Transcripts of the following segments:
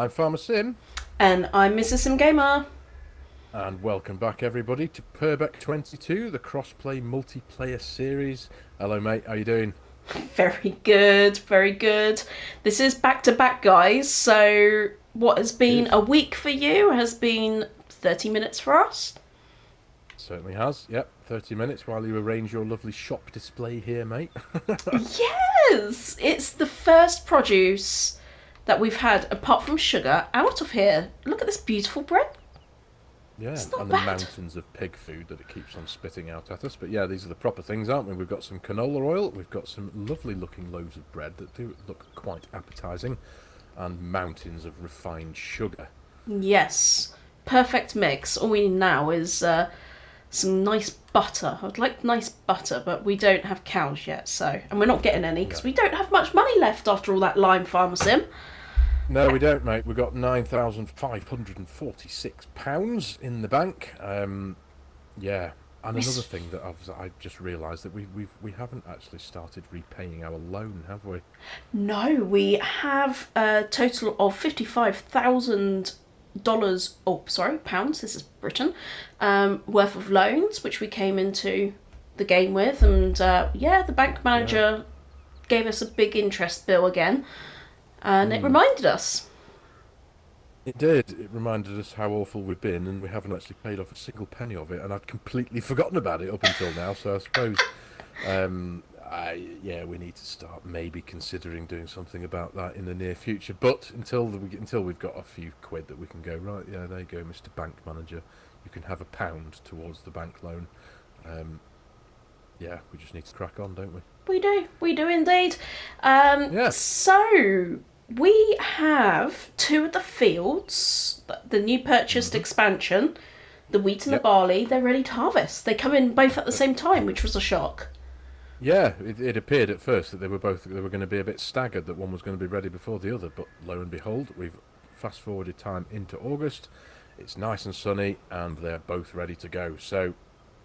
I'm Farmer Sim, And I'm Mrs. Sim Gamer. and welcome back everybody to Purbeck 22, the crossplay multiplayer series. Hello mate, how you doing? Very good, very good. This is back to back, guys. So, what has It been is. a week for you has been 30 minutes for us. Certainly has. Yep, 30 minutes while you arrange your lovely shop display here, mate. Yes! It's the first produce that we've had, apart from sugar, out of here. Look at this beautiful bread. Yeah, It's not and the bad. mountains of pig food that it keeps on spitting out at us. But yeah, these are the proper things, aren't we? We've got some canola oil, we've got some lovely looking loaves of bread that do look quite appetizing, and mountains of refined sugar. Yes. Perfect mix. All we need now is some nice butter. I'd like nice butter, but we don't have cows yet, so. And we're not getting any because No. we don't have much money left after all that lime farmer sim. No, we don't, mate. We've got £9,546 in the bank. Yeah, and another Miss. thing that I just realised that we haven't actually started repaying our loan, have we? No, we have a total of $55,000. Oh, sorry, pounds. This is Britain. Worth of loans, which we came into the game with, and yeah, the bank Yeah. manager gave us a big interest bill again, and it Hmm. reminded us. It did. It reminded us how awful we've been, and we haven't actually paid off a single penny of it. And I'd completely forgotten about it up until now. So I suppose, yeah, we need to start maybe considering doing something about that in the near future. But until we've got a few quid that we can go right. Yeah, there you go, Mr. Bank Manager. You can have £1 towards the bank loan. Um, yeah, we just need to crack on, don't we? We do indeed. Yeah. So we have two of the fields, the new purchased Hmm. expansion, the wheat and the Yep. barley. They're ready to harvest. They come in both at the same time, which was a shock. Yeah, it appeared at first that they were going to be a bit staggered, that one was going to be ready before the other, but lo and behold, we've fast forwarded time into August. It's nice and sunny, and they're both ready to go. So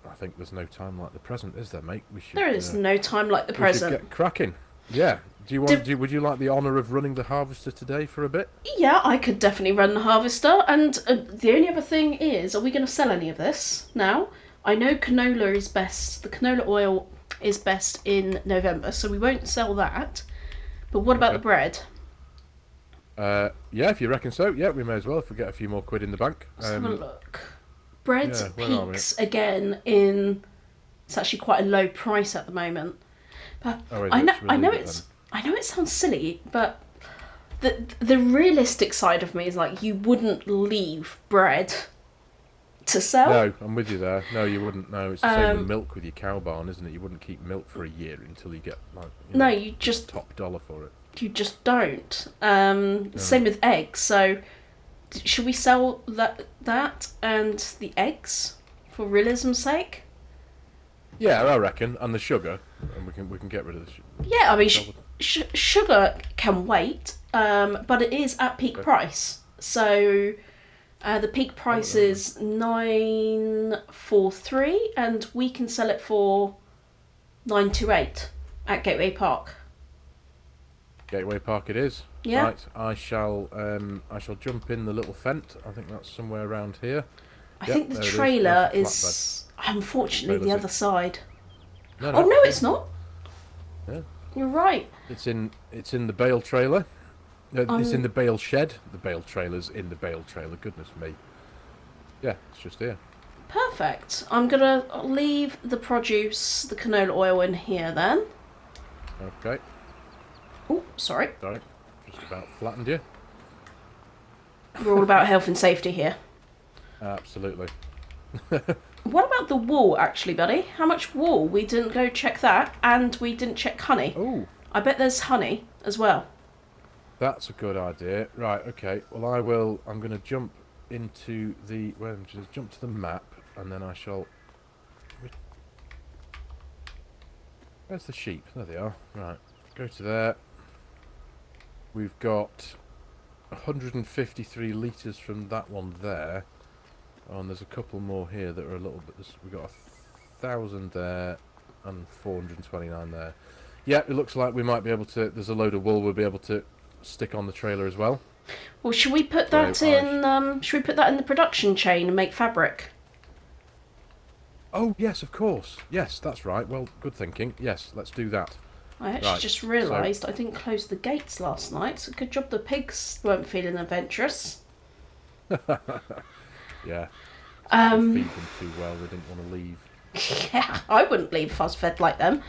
I think there's no time like the present, is there, mate? There is no time like the We should present. get cracking. Yeah. Did, Would you like the honour of running the harvester today for a bit? yeah, I could definitely run the harvester. And the only other thing is, are we going to sell any of this now? I know canola is best. The canola oil is best in November, so we won't sell that. But what about the Okay. bread? Yeah, if you reckon so. Yeah, we may as well if we get a few more quid in the bank. Let's have a look. Bread Yeah, where are we? peaks again in. It's actually quite a low price at the moment. But Oh, is it? Should we leave it then? I know it sounds silly, but the realistic side of me is like you wouldn't leave bread to sell. No, I'm with you there. No, you wouldn't. No, it's the same with Um, milk with your cow barn, isn't it? You wouldn't keep milk for a year until you get like no, top dollar for it. you just don't. No. Same with eggs. So should we sell that and the eggs for realism's sake? Yeah, I reckon, and the sugar, and we can get rid of the Yeah, I mean, sell the. sugar can wait, but it is at peak Okay. price. So the peak Oh, price right. is 943, and we can sell it for 928 at Gateway Park. Gateway Park it is. Yeah, Right, I shall jump in the little fent. I think that's somewhere around here. I Yep, think the there it is. There's trailer the flatbed. is unfortunately the Trailer's other in. side. No, Oh no, no, it's it's in. not. Yeah, You're right. it's in the bale trailer. No, it's in Um, the bale shed. The bale trailer's in the bale trailer. Goodness me. Yeah, it's just here. Perfect. I'm gonna leave the produce, the canola oil in here then. Okay. Oh, sorry. Sorry, just about flattened you. We're all about health and safety here. Absolutely. What about the wool, actually, buddy? How much wool? We didn't go check that, and we didn't check honey. Oh, I bet there's honey as well. that's a good idea. Right, okay. Well, I will. I'm going to jump into the. Well, just jump to the map, and then I shall. Where's the sheep? There they are. Right, go to there. We've got 153 litres from that one there. Oh, and there's a couple more here that are a little bit. We've got 1,000 there and 429 there. Yeah, it looks like we might be able to. There's a load of wool we'll be able to stick on the trailer as well. Well, should we put So that in? Should we put that in the production chain and make fabric? Oh, yes, of course. Yes, that's right. Well, good thinking. Yes, let's do that. I actually just realised I didn't close the gates last night. So good job the pigs weren't feeling adventurous. Yeah. We feed them too well. They didn't want to leave. Yeah, I wouldn't leave if I was fed like them.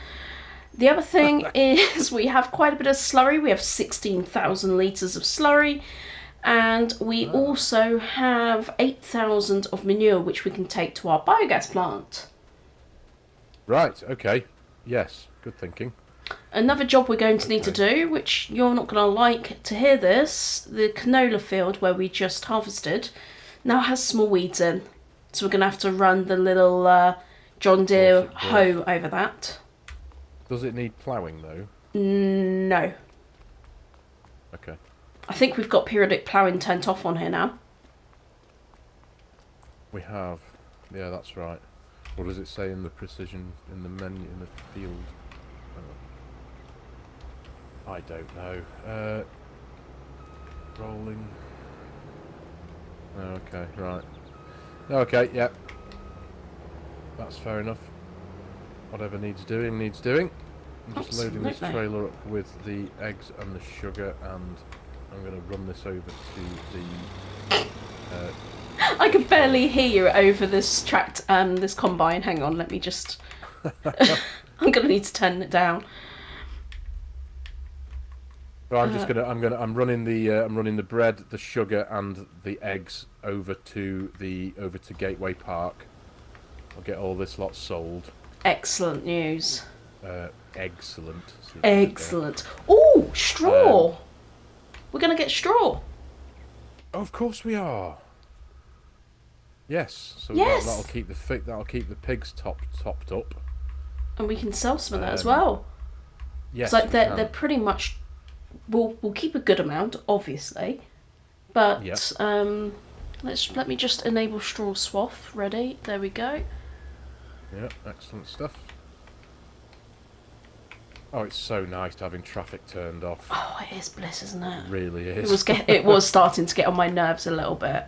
The other thing is we have quite a bit of slurry. We have 16,000 litres of slurry. And we also have 8,000 of manure, which we can take to our biogas plant. Right, okay. Yes, good thinking. Another job we're going to need to do, which you're not going to like to hear this, the canola field where we just harvested now has small weeds in. So we're going to have to run the little John Deere hoe over that. Does it need ploughing though? No. Okay. I think we've got periodic ploughing turned off on here now. We have. Yeah, that's right. What does it say in the precision, in the menu, in the field? I don't know. Rolling. Okay, right. Okay, yeah. That's fair enough. Whatever needs doing, needs doing. I'm just loading this trailer up with the eggs and the sugar, and I'm going to run this over to the... I can barely hear you over this this combine. Hang on, let me just... I'm going to need to turn it down. So I'm running the bread, the sugar, and the eggs over to Gateway Park. I'll get all this lot sold. Excellent news. Excellent. Excellent. Oh, straw! We're gonna get straw. Of course we are. Yes. So yes. that'll keep the pigs topped up. And we can sell some of that as well. Yes. Like they're pretty much. We'll keep a good amount, obviously, but yep. let me just enable straw swath. Ready? There we go. Yeah, excellent stuff. Oh, it's so nice having traffic turned off. Oh, it is bliss, isn't it? It really is. It was starting to get on my nerves a little bit.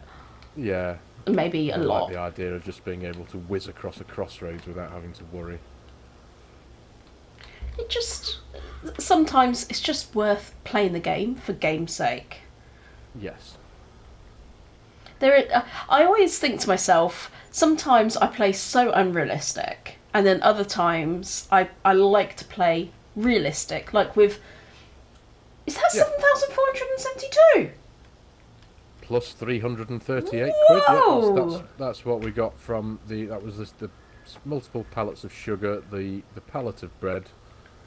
Yeah. Maybe a lot. I like the idea of just being able to whiz across a crossroads without having to worry. It just... Sometimes it's just worth playing the game for game's sake. Yes. I always think to myself, sometimes I play so unrealistic, and then other times I like to play realistic. Like with... Is that 7,472? Plus 338 Whoa! quid. Yeah, that's what we got from the... That was the multiple pallets of sugar, the pallet of bread,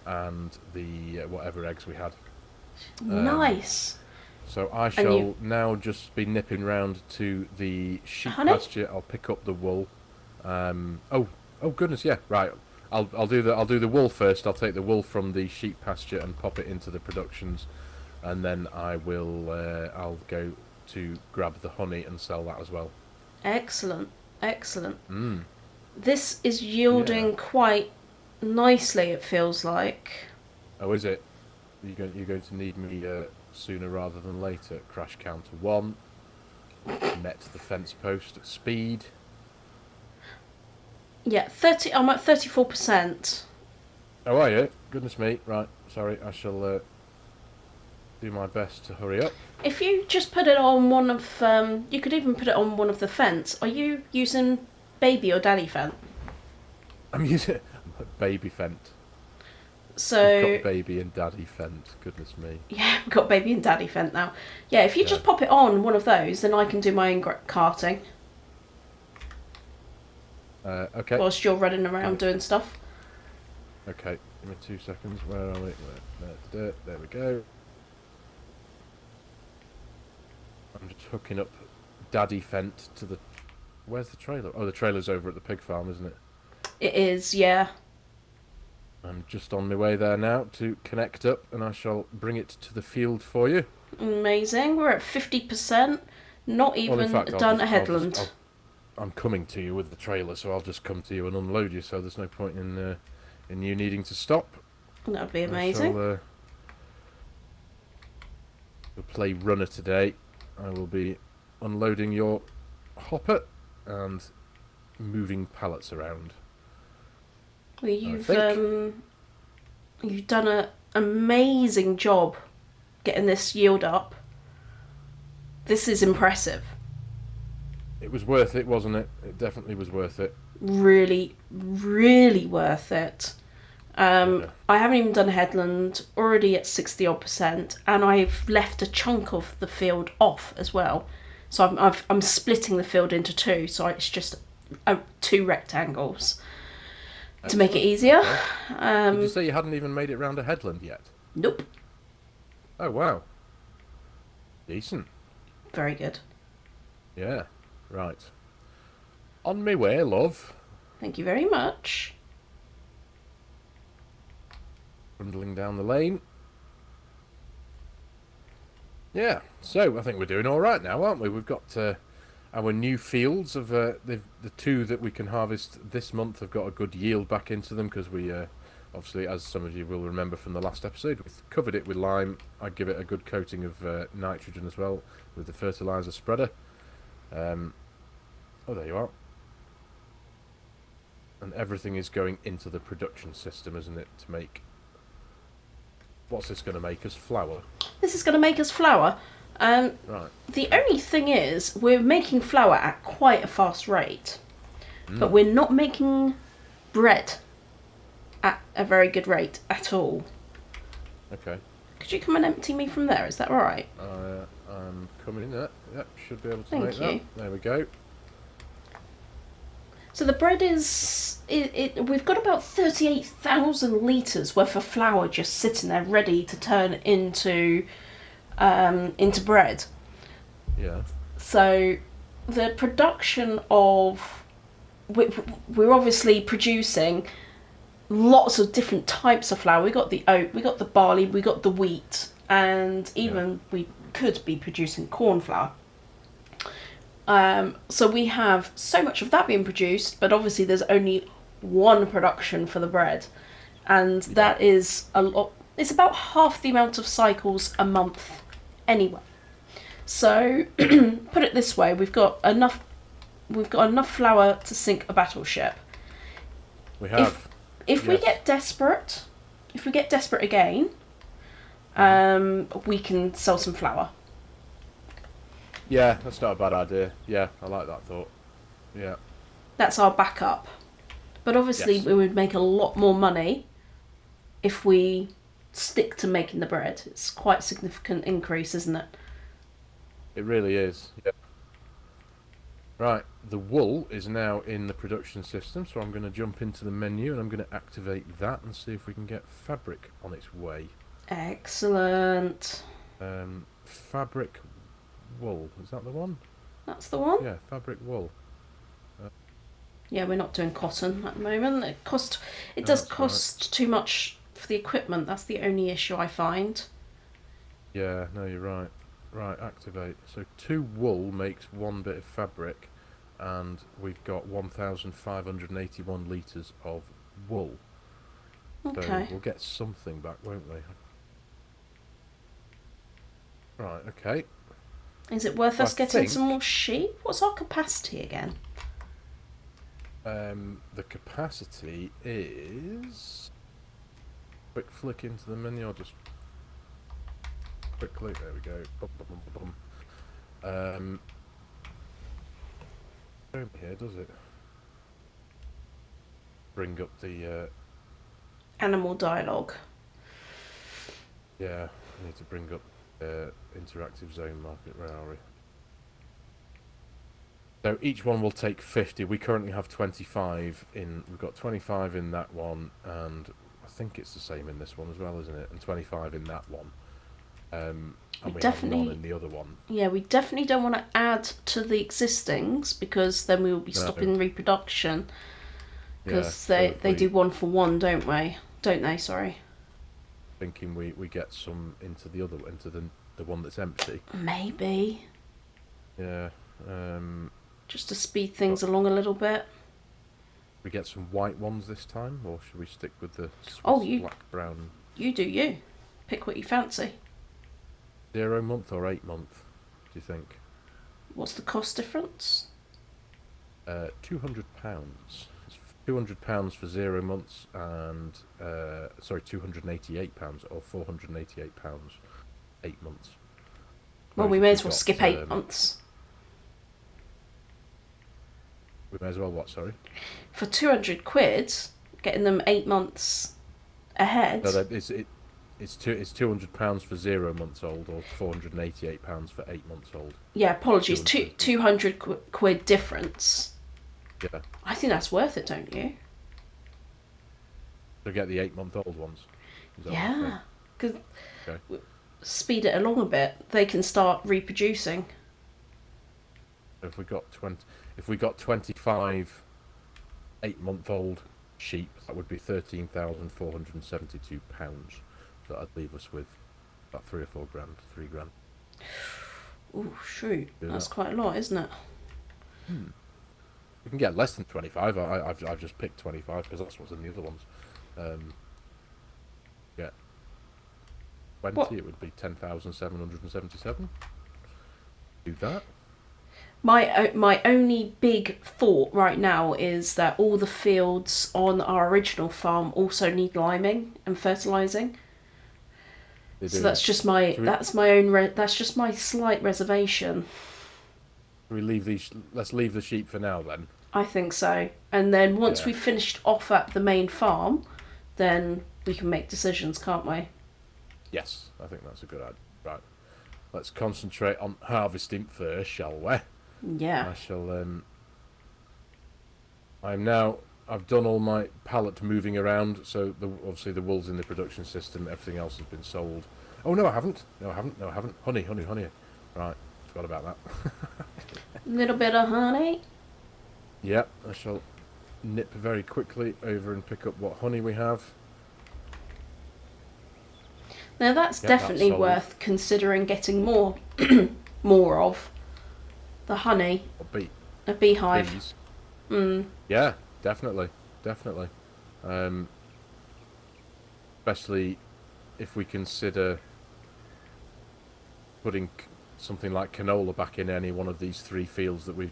and the whatever eggs we had. Nice. So I shall now just be nipping round to the sheep pasture. I'll pick up the wool. Oh goodness, yeah, right. I'll do the wool first. I'll take the wool from the sheep pasture and pop it into the productions, and then I'll go to grab the honey and sell that as well. Excellent. This is yielding quite nicely, it feels like. Oh, is it? You're going to need me sooner rather than later. Crash counter 1. Met the fence post at speed. Yeah, I'm at 34%. Oh, are you? Goodness me. Right, sorry. I shall do my best to hurry up. If you just put it on one of... you could even put it on one of the fence. Are you using baby or daddy fent? I'm using baby fent. So we've got baby and daddy fent. Goodness me. Yeah, we've got baby and daddy fent now. Yeah, if you just pop it on one of those, then I can do my own carting. Okay. Whilst you're running around doing stuff. Okay, give me 2 seconds. Where are we? There we go. I'm just hooking up daddy fent to the... Where's the trailer? Oh, the trailer's over at the pig farm, isn't it? It is, yeah. I'm just on my way there now to connect up, and I shall bring it to the field for you. Amazing. We're at 50%. Not even done a headland. I'm coming to you with the trailer, so I'll just come to you and unload you, so there's no point in you needing to stop. That would be amazing. We'll play runner today. I will be unloading your hopper and moving pallets around. Well, you've done an amazing job getting this yield up. This is impressive. It was worth it, wasn't it? It definitely was worth it. Really, really worth it. Yeah. I haven't even done headland, already at 60 odd %, and I've left a chunk of the field off as well. So I'm splitting the field into two, so it's just two rectangles to make it easier. Okay. Did you say you hadn't even made it round a headland yet? Nope. Oh, wow. Decent. Very good. Yeah, right. On my way, love. Thank you very much. Trundling down the lane. Yeah, so I think we're doing all right now, aren't we? We've got our new fields of the two that we can harvest this month have got a good yield back into them because we obviously, as some of you will remember from the last episode, we've covered it with lime. I give it a good coating of nitrogen as well with the fertilizer spreader. Oh, there you are. And everything is going into the production system, isn't it, to make... What's this going to make us? Flour? This is going to make us flour. Right. The only thing is, we're making flour at quite a fast rate. But we're not making bread at a very good rate at all. Okay. Could you come and empty me from there? Is that all right? I'm coming in there. Yep, should be able to Thank make you. that. There we go. So the bread is... we've got about 38,000 litres worth of flour just sitting there ready to turn into bread. Yeah. So the production of... We're obviously producing lots of different types of flour. We got the oat, we got the barley, we got the wheat, and even we could be producing corn flour. So we have so much of that being produced, but obviously there's only one production for the bread, and that is a lot. It's about half the amount of cycles a month anyway. So put it this way, we've got enough flour to sink a battleship. We have. If we get desperate again, we can sell some flour. Yeah, that's not a bad idea. Yeah, I like that thought. Yeah. That's our backup. But obviously we would make a lot more money if we stick to making the bread. It's quite a significant increase, isn't it? It really is. Yeah. Right, the wool is now in the production system, so I'm going to jump into the menu and I'm going to activate that and see if we can get fabric on its way. Excellent. Fabric wool, is that the one? That's the one? Yeah, fabric wool. Yeah, we're not doing cotton at the moment. It does cost too much for the equipment. That's the only issue I find. Yeah, no, you're right. Right, activate. So 2 wool makes 1 bit of fabric, and we've got 1,581 litres of wool. Okay. So we'll get something back, won't we? Right, okay. Is it worth us getting some more sheep? What's our capacity again? The capacity is... Quick flick into the menu, I'll just... Quickly, there we go. Bum, bum, bum, bum. Don't here, does it? Bring up the... Animal dialogue. Yeah, I need to bring up interactive zone market. Where are we? So each one will take 50. We currently have 25 in. We've got 25 in that one, and I think it's the same in this one as well, isn't it? And 25 in that one. And we have none in the other one. Yeah, we definitely don't want to add to the existings because then we will be stopping reproduction. Because they do 1 for 1, don't they? Sorry. Thinking we get some into the other, into the one that's empty. Maybe. Yeah. Just to speed things along a little bit. We get some white ones this time, or should we stick with the black brown? You do you. Pick what you fancy. 0 month or 8 month, do you think? What's the cost difference? £200. It's £200 for 0 months, and sorry, £288 or £488 8 months. Well, Whereas we if may we've as well got, skip 8 months. we may as well what? Sorry. For 200 quid, getting them 8 months ahead. No, it's £200 for 0 months old, or £488 for 8 months old. Yeah, apologies. 200. 200 quid difference. Yeah. I think that's worth it, don't you? To get the 8-month-old ones. Is that what you're saying? Yeah, because Okay. speed it along a bit. They can start reproducing. If we got 25 8-month-old sheep, that would be £13,472. So that'd leave us with about 3 or 4 grand, 3 grand. Oh, shoot. Do That's that. quite a lot, isn't it? We can get less than 25. I've just picked 25 because that's what's in the other ones. Yeah. 20, What? it would be 10,777. Do that. My only big thought right now is that all the fields on our original farm also need liming and fertilising. They So do. that's just my Should we- that's my own that's just my slight reservation. We leave these. Let's leave the sheep for now then. I think so. And then once Yeah. we've finished off at the main farm, then we can make decisions, can't we? Yes, I think that's a good idea. Right. Let's concentrate on harvesting first, shall we? Yeah. I shall. I've done all my pallet moving around, so obviously the wool's in the production system. Everything else has been sold. Oh no, I haven't. No, I haven't. Honey. Right, forgot about that. A little bit of honey. Yeah, I shall nip very quickly over and pick up what honey we have. Now that's Get that definitely sold. worth considering getting more more of. The honey. A beehive. Bees. Yeah, definitely. Especially if we consider putting something like canola back in any one of these 3 fields that we've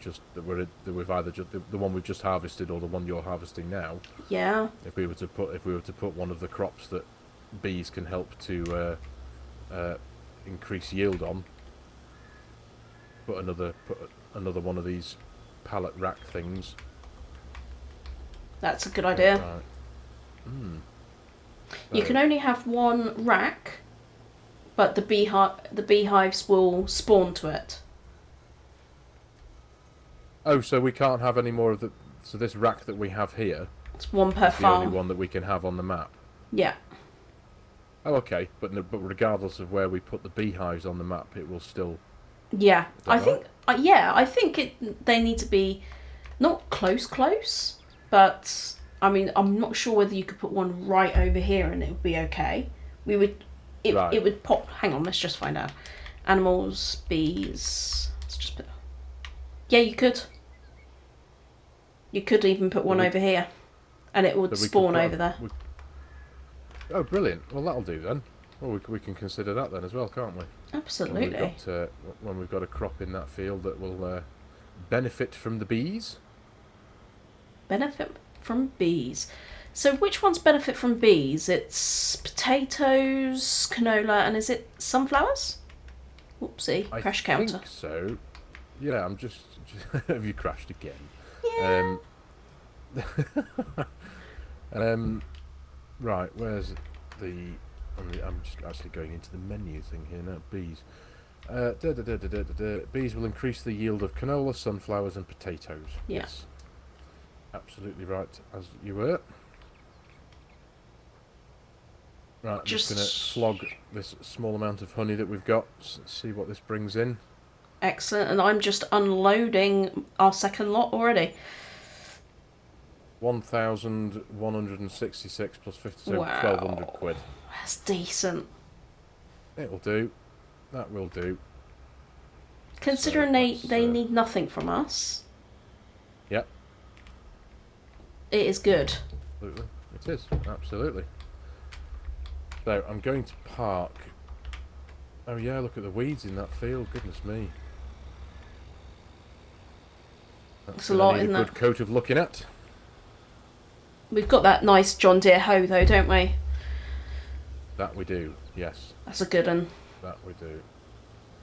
either just the one we've just harvested or the one you're harvesting now. Yeah. If we were to put one of the crops that bees can help to increase yield on, put another one of these pallet rack things. That's a good idea. Right. You can only have 1 rack, but the beehives will spawn to it. Oh, so we can't have any more of the. So this rack that we have here It's 1 per is the only farm. one that we can have on the map. Yeah. Oh, okay. But regardless of where we put the beehives on the map, it will still. Yeah. I that think. I think they need to be not close, but I mean, I'm not sure whether you could put one right over here and it would be okay. Right. It would pop. Hang on, let's just find out. Animals, bees. Let's just put. Yeah, you could. You could even put one over here, and it would So we could spawn put over there. Oh, brilliant. Well, that'll do then. Well, we can consider that then as well, can't we? Absolutely. When we've got a crop in that field that will benefit from the bees. Benefit from bees. So which ones benefit from bees? It's potatoes, canola, and is it sunflowers? Oopsie, crash counter. I think so. Yeah, I'm just have you crashed again? Yeah. Right, where's the... I'm just actually going into the menu thing here now. Bees. Bees will increase the yield of canola, sunflowers and potatoes. Yeah. Yes. Absolutely right, as you were. Right, I'm just going to slog this small amount of honey that we've got, see what this brings in. Excellent, and I'm just unloading our second lot already. 1,166 plus 50, so Wow. 1,200 quid. That's decent. It'll do. That will do. Considering they need nothing from us. Yep. It is good. Absolutely. It is, absolutely. So I'm going to park Oh yeah, look at the weeds in that field. Goodness me. That's It's a going to lot, need a isn't it? good coat of looking at. We've got that nice John Deere hoe, though, don't we? That we do. Yes, That's a good one. that we do.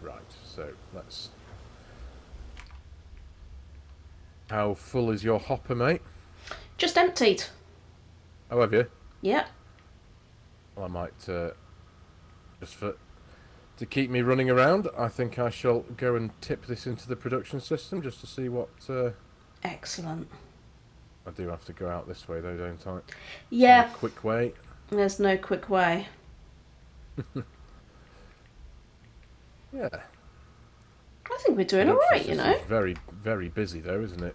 Right. So let's. How full is your hopper, mate? Just emptied. Oh, have you? Yeah. Well, I might just for to keep me running around. I think I shall go and tip this into the production system just to see what. Excellent. I do have to go out this way though, don't I? Yeah. Some quick way. There's no quick way. Yeah. I think we're doing Production alright, you know. system's very, very busy though, isn't it?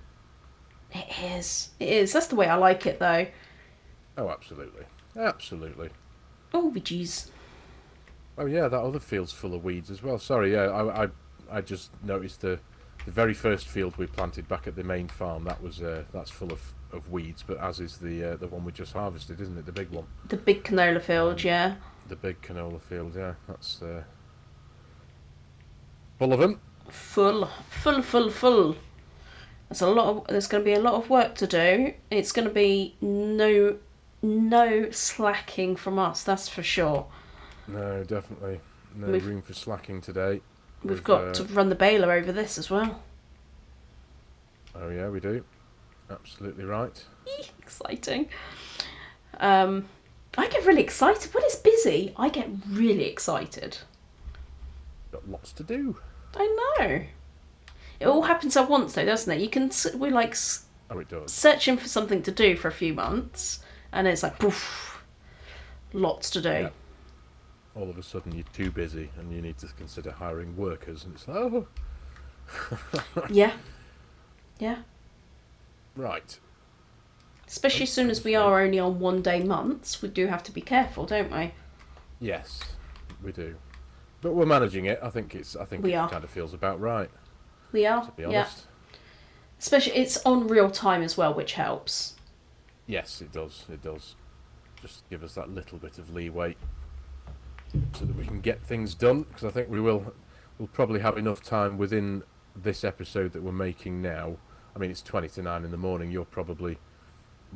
It is. It is. That's the way I like it, though. Oh, absolutely, absolutely. Oh, jeez. Oh yeah, that other field's full of weeds as well. Sorry, yeah, I just noticed the very first field we planted back at the main farm. That's full of weeds, but as is the one we just harvested, isn't it? The big one. The big canola field, yeah. The big canola field, yeah. That's full of them. Full, full, full, full. There's a lot of. There's going to be a lot of work to do. It's going to be no slacking from us. That's for sure. No, definitely no We've- room for slacking today. We've got to run the baler over this as well. Oh yeah, we do. Absolutely right. Exciting. I get really excited when it's busy. I get really excited. Got lots to do. I know. It all happens at once, though, doesn't it? We're like Oh, it does. searching for something to do for a few months, and it's like poof, lots to do. Yeah. All of a sudden, you're too busy, and you need to consider hiring workers, and it's like, oh. Yeah, yeah. Right. Especially as soon as we are only on 1 day months, we do have to be careful, don't we? Yes, we do. But we're managing it. I think We it are. kind of feels about right, We are. to be Yeah. honest. Especially it's on real time as well, which helps. Yes, it does. It does. Just give us that little bit of leeway so that we can get things done. Because I think we'll probably have enough time within this episode that we're making now. I mean, it's 20 to 9 in the morning. You're probably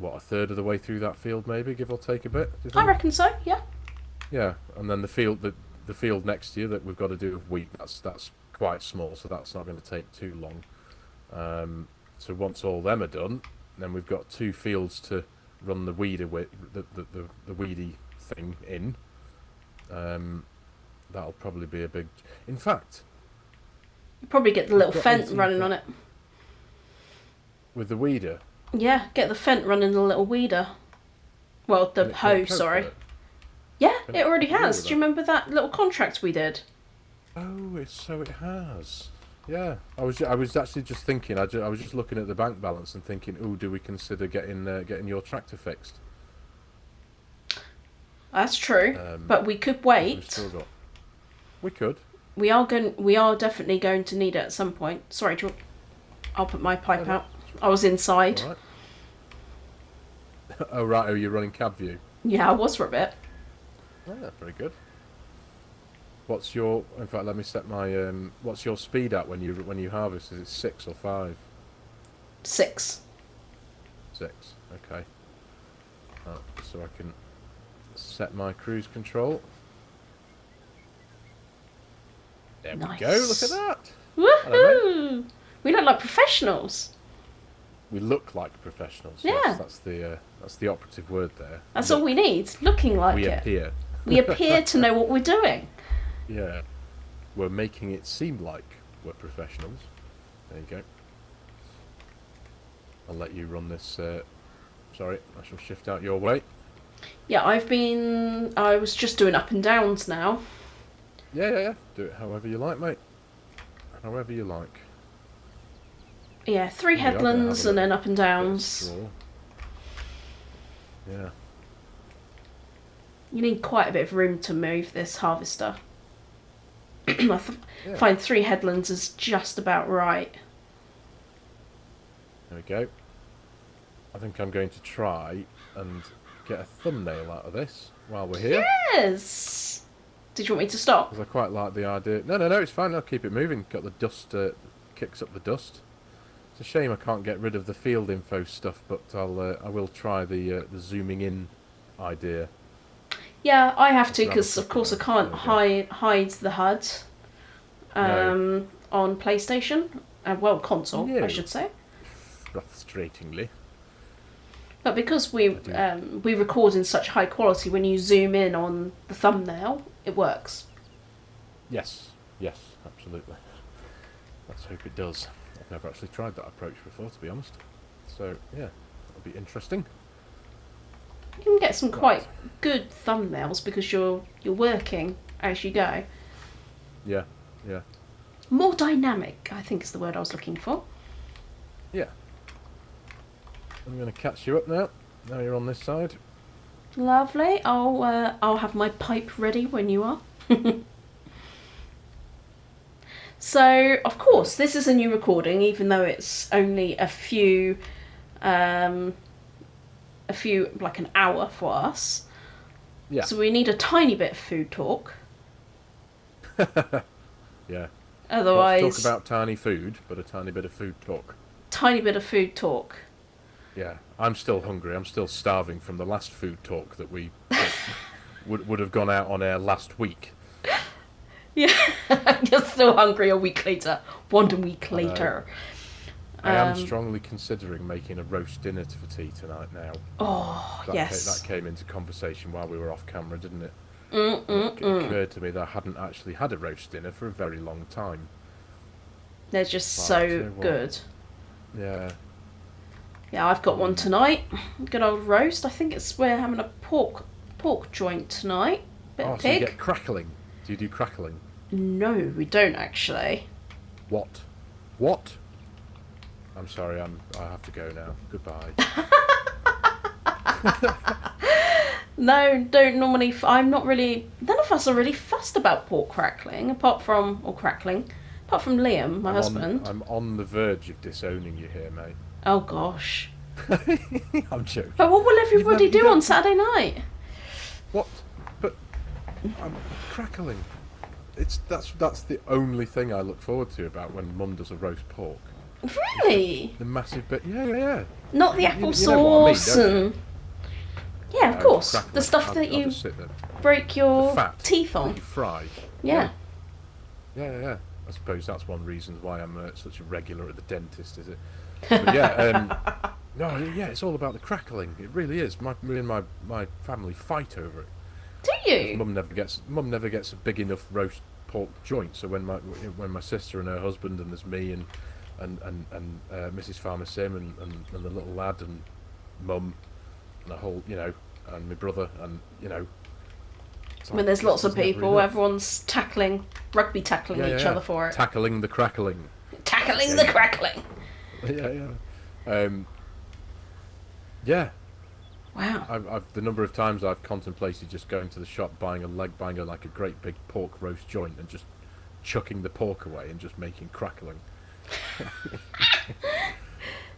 a third of the way through that field, maybe, give or take a bit. Do you I think? reckon so. Yeah. Yeah, and then the field next year that we've got to do of wheat. That's quite small, so that's not going to take too long. So once all them are done, then we've got 2 fields to run the weeder with the weedy thing in. That'll probably be a big. In fact, You probably get the little got fent 18 running on it. with the weeder. Yeah, get the fent running the little weeder. Well, can the it hoe, cope sorry. with it? Yeah, Can it it already deal has. with Do you remember that little contract we did? Oh, it has. Yeah, I was actually just thinking. I was just looking at the bank balance and thinking, oh, do we consider getting your tractor fixed? That's true, but we could We've wait. still got. We could. We are definitely going to need it at some point. Sorry, I'll put my pipe no. out. I was inside. All right. Oh right. Oh, you're running cab view. Yeah, I was for a bit. Yeah, very good. What's your? In fact, let me set my. What's your speed at when you harvest? Is it 6 or 5? 6. 6. Okay. So I can set my cruise control. There Nice. we go. Look at that. Woohoo! We look like professionals. We look like professionals. Yeah. Yes, that's the operative word there. That's all we need. Looking like We it. appear. We appear to know what we're doing. Yeah. We're making it seem like we're professionals. There you go. I'll let you run this. Sorry, I shall shift out your way. Yeah, I was just doing up and downs now. Yeah. Do it however you like, mate. However you like. Yeah, 3 We are gonna have headlands a and then up and bit of downs. straw. Yeah. You need quite a bit of room to move this harvester. I Yeah. find 3 headlands is just about right. There we go. I think I'm going to try and get a thumbnail out of this while we're here. Yes! Did you want me to stop? Because I quite like the idea. No, it's fine. I'll keep it moving. Got the dust, kicks up the dust. It's a shame I can't get rid of the field info stuff, but I will try the zooming in idea. Yeah, I have to Grab a because of course I quick can't one. hide the HUD No. on PlayStation. Well, console, I No. should say. Frustratingly. But because we record in such high quality, when you zoom in on the thumbnail, it works. Yes, absolutely. Let's hope it does. I've never actually tried that approach before, to be honest. So, yeah, that'll be interesting. You can get some quite good thumbnails because you're working as you go. Yeah. More dynamic, I think is the word I was looking for. Yeah. I'm going to catch you up now. Now you're on this side. Lovely. I'll have my pipe ready when you are. So, of course, this is a new recording, even though it's only a few, like an hour for us. Yeah. So we need a tiny bit of food talk. Yeah. Otherwise, Not to talk about tiny food, but a tiny bit of food talk. Tiny bit of food talk. Yeah. I'm still hungry. I'm still starving from the last food talk that we would have gone out on air last week. Yeah, you're still hungry a week later. 1 week later. I am strongly considering making a roast dinner for tea tonight now. Oh, yes. That came into conversation while we were off camera, didn't it? It occurred to me that I hadn't actually had a roast dinner for a very long time. They're just so good. Yeah. Yeah, I've got one tonight. Good old roast. I think we're having a pork joint tonight. Bit of So pig. you get crackling. Do you do crackling? No, we don't actually. What? I'm sorry, I have to go now. Goodbye. No, don't normally. I'm not really. None of us are really fussed about pork crackling, apart from Liam, my husband. I'm on the verge of disowning you here, mate. Oh gosh. I'm joking. But what will everybody do on Saturday night? What? But I'm crackling. That's the only thing I look forward to about when Mum does a roast pork. Really? The massive bit. Yeah. Not the apple you know what I mean, sauce don't you? and. Yeah, of course. Crackling. The stuff that I'll you just sit there. break your The fat teeth that on. you fry. Yeah. Yeah. I suppose that's one reason why I'm such a regular at the dentist, is it? But yeah, no, yeah, it's all about the crackling. It really is. Me and my family fight over it. Do you? Mum never gets a big enough roast pork joint. So when my sister and her husband, and there's me and Mrs. Farmer Sim and the little lad and Mum and the whole, and my brother, and When there's lots of people, everyone's rugby tackling each other for it. Tackling the crackling. Tackling the crackling. Yeah. Wow. I've the number of times I've contemplated just going to the shop, buying like a great big pork roast joint, and just chucking the pork away and just making crackling.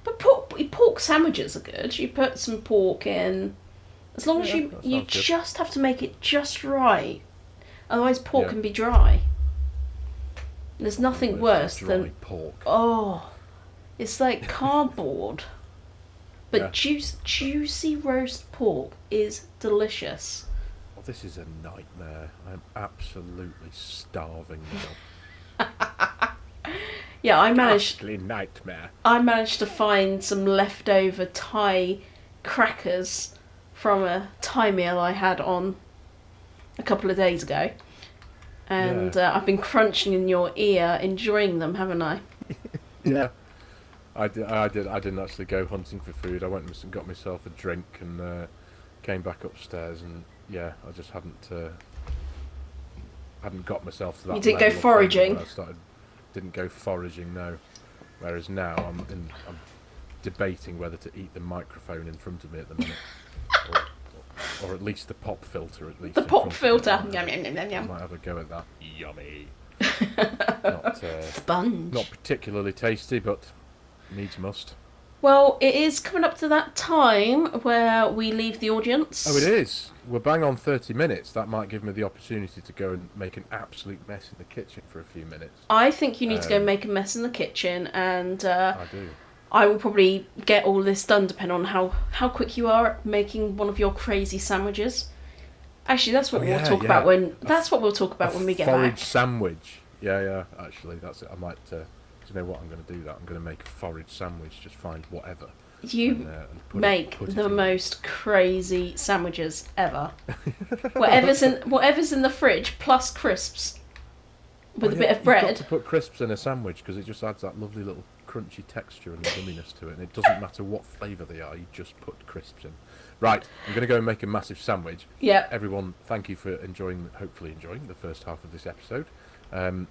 But pork sandwiches are good. You put some pork in, as long as you just have to make it just right. Otherwise, pork can be dry. There's nothing worse than pork. Oh, it's like cardboard. But juicy roast pork is delicious. Well, this is a nightmare. I'm absolutely starving now. Yeah, I managed to find some leftover Thai crackers from a Thai meal I had on a couple of days ago. And I've been crunching in your ear, enjoying them, haven't I? Yeah. I didn't actually go hunting for food. I went and got myself a drink and came back upstairs, and I just hadn't got myself to that. You didn't go foraging. Didn't go foraging, no. Whereas now I'm debating whether to eat the microphone in front of me at the minute, or at least the pop filter. At least the pop filter. Yum yum yum yum yum. Might have a go at that. Yummy. Sponge. Not particularly tasty, but needs must. Well, it is coming up to that time where we leave the audience. Oh, it is. We're bang on 30 minutes. That might give me the opportunity to go and make an absolute mess in the kitchen for a few minutes. I think you need to go make a mess in the kitchen, and I do. I will probably get all this done depending on how quick you are at making one of your crazy sandwiches. Actually, that's what we'll talk about when we get forage back. sandwich. Yeah. Actually, that's it. I might. Do you know what? I'm going to do that. I'm going to make a forage sandwich. Just find whatever. You and make put it the in. most crazy sandwiches ever. whatever's in the fridge plus crisps with a bit of bread. You've got to put crisps in a sandwich because it just adds that lovely little crunchy texture and gumminess to it, and it doesn't matter what flavour they are. You just put crisps in. Right, I'm going to go and make a massive sandwich. Yeah. Everyone, thank you for hopefully enjoying the first half of this episode, and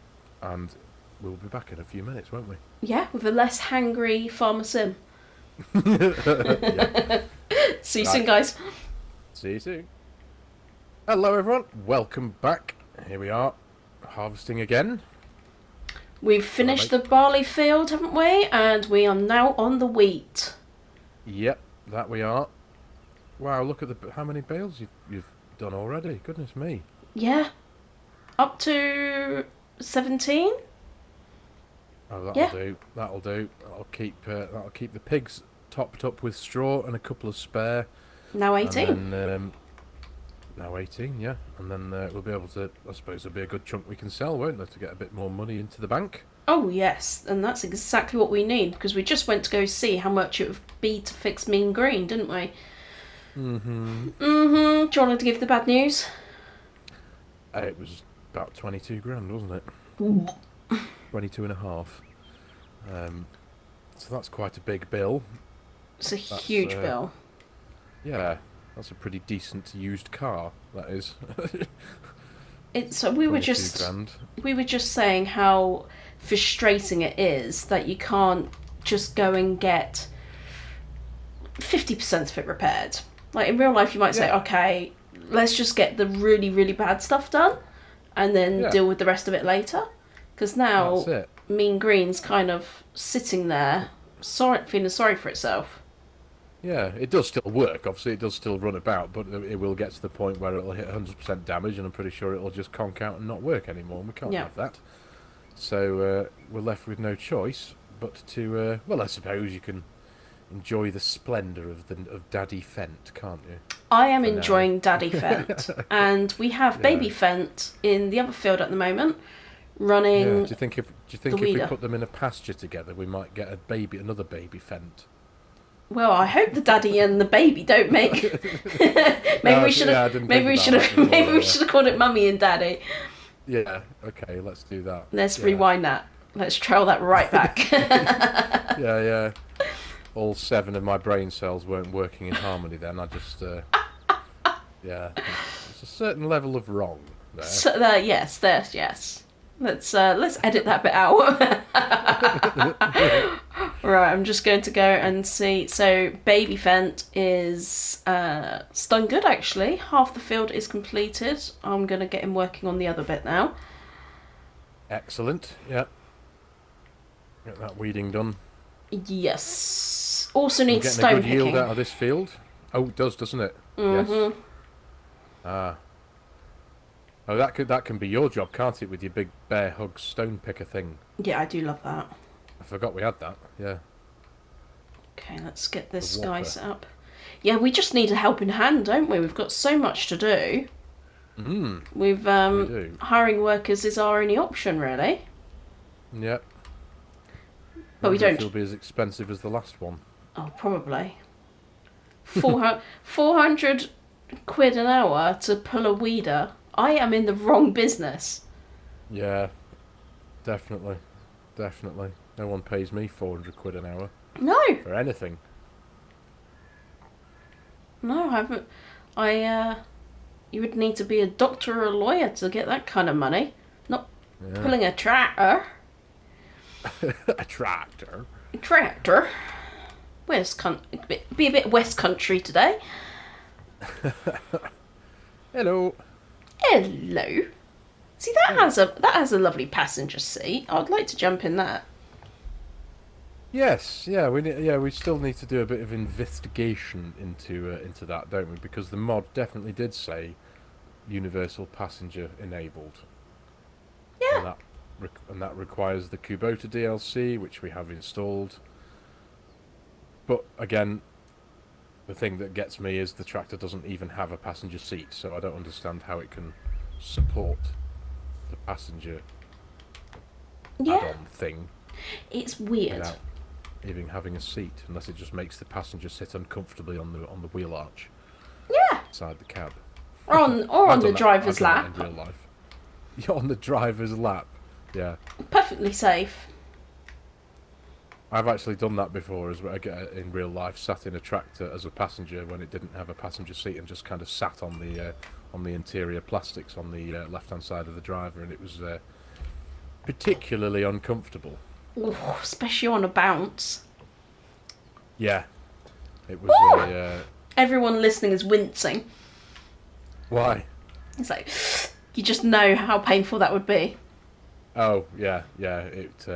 we'll be back in a few minutes, won't we? Yeah, with a less hangry Farmer Sim. Yeah. See you soon, guys. See you soon. Hello, everyone. Welcome back. Here we are, harvesting again. We've finished the barley field, haven't we? And we are now on the wheat. Yep, that we are. Wow, look at how many bales you've done already. Goodness me. Yeah. Up to 17? Oh, that'll do. That'll do. That'll keep the pigs topped up with straw and a couple of spare. Now 18. And then, now 18, yeah. And then we'll be able to, I suppose there'll be a good chunk we can sell, won't there, to get a bit more money into the bank. Oh, yes. And that's exactly what we need, because we just went to go see how much it would be to fix Mean Green, didn't we? Mm-hmm. Mm-hmm. Do you want to give the bad news? It was about 22 grand, wasn't it? 22 and a half. So that's quite a big bill. It's a huge bill. Yeah, that's a pretty decent used car, that is. We were just saying how frustrating it is that you can't just go and get 50% of it repaired. Like in real life, you might say, okay, let's just get the really, really bad stuff done and then deal with the rest of it later. Because now Mean Green's kind of sitting there, feeling sorry for itself. Yeah, it does still work. Obviously, it does still run about, but it will get to the point where it'll hit 100% damage, and I'm pretty sure it'll just conk out and not work anymore, and we can't have that. So we're left with no choice but to, well, I suppose you can enjoy the splendour of Daddy Fent, can't you? I am enjoying Daddy Fent, and we have Baby Fent in the other field at the moment, running. Yeah. Do you think if we put them in a pasture together, we might get another baby Fent? Well, I hope the daddy and the baby don't make. maybe we should have called it Mummy and Daddy. Yeah. Okay. Let's do that. Let's rewind that. Let's trail that right back. Yeah. All 7 of my brain cells weren't working in harmony then. I just, yeah. There's a certain level of wrong there. So, yes. Let's edit that bit out. Right, I'm just going to go and see. So Baby Fent is done good, actually. Half the field is completed. I'm going to get him working on the other bit now. Excellent. Yeah. Get that weeding done. Yes. Also needs stone getting a good picking. yield out of this field. Oh, it does, doesn't it? Mm-hmm. Yes. Oh, that can be your job, can't it, with your big bear hug stone picker thing? Yeah, I do love that. I forgot we had that. Yeah. Okay, let's get this guy set up. Yeah, we just need a helping hand, don't we? We've got so much to do. We do. Hiring workers is our only option, really. Yep. But we don't. It'll be as expensive as the last one. Oh, probably. 400 quid an hour to pull a weeder. I am in the wrong business. Yeah, definitely. No one pays me 400 quid an hour. No. For anything. No, I haven't. You would need to be a doctor or a lawyer to get that kind of money. Not pulling a tractor. A tractor? A tractor. Be a bit West Country today. Hello. Hello. See, that has a lovely passenger seat. I'd like to jump in that. 'Cause I can see the view. Yeah, it does. It does. It's a certain level of wrong there. That has a lovely passenger seat. I'd like to jump in that. 'Cause see, that has a lovely passenger seat. I'd like to jump in that. Yes, yeah, we still need to do a bit of investigation into that, don't we? Because the mod definitely did say universal passenger enabled, and Yeah. that requires the Kubota DLC, which we have installed. But again, the thing that gets me is the tractor doesn't even have a passenger seat, so I don't understand how it can support the passenger Yeah. add-on thing It's weird. without even having a seat, unless it just makes the passenger sit uncomfortably on the wheel arch Yeah. inside the cab. Or I've on the done that. I've driver's done that in lap. real life. You're on the driver's lap. Yeah, Perfectly safe. I've actually done that before as well. In real life, sat in a tractor as a passenger when it didn't have a passenger seat, and just kind of sat on the interior plastics on the left-hand side of the driver, and it was particularly uncomfortable. Ooh, especially on a bounce. Yeah, it was Ooh. a Everyone listening is wincing. why? It's like, you just know how painful that would be. Oh yeah, yeah. It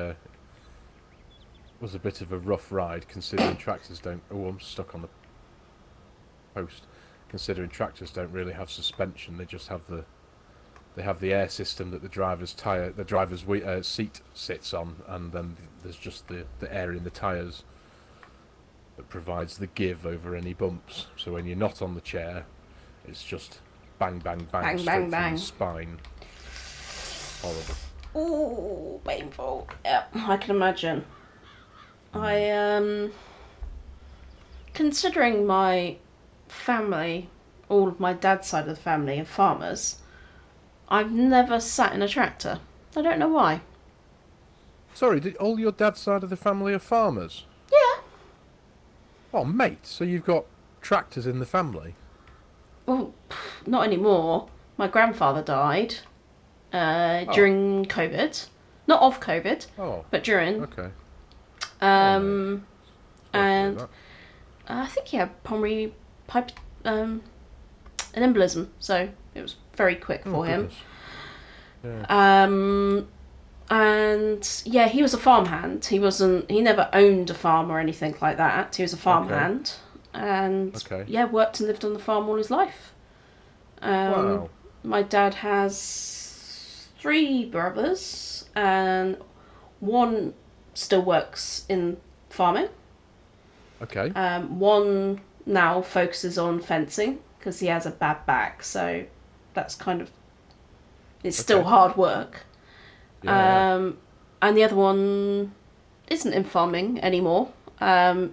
was a bit of a rough ride, considering tractors don't. Oh, I'm stuck on the post. Considering tractors don't really have suspension, they just have the air system that the driver's seat sits on, and then there's just the air in the tyres that provides the give over any bumps. So when you're not on the chair, it's just bang, bang, bang, Bang, straight bang, through bang. the spine. Horrible. Ooh, painful. Yeah, I can imagine. Mm. Considering my family, all of my dad's side of the family are farmers, I've never sat in a tractor. I don't know why. Sorry, did all your dad's side of the family are farmers? Yeah. Oh, mate, so you've got tractors in the family? Well, not anymore. My grandfather died Oh, during COVID. Not of COVID, oh, but during. okay. Oh, mate, Um, sorry to hear and that. I think he had pulmonary pipe, an embolism, so it was very quick Oh, for him. goodness. Yeah. And yeah, he was a farmhand. He never owned a farm or anything like that. He was a Okay, farmhand, and okay. yeah, worked and lived on the farm all his life. Um, Wow. my dad has three brothers, and one still works in farming. Okay, One now focuses on fencing because he has a bad back, so that's kind of it's still okay. hard work. Yeah, yeah. Um, and the other one isn't in farming anymore.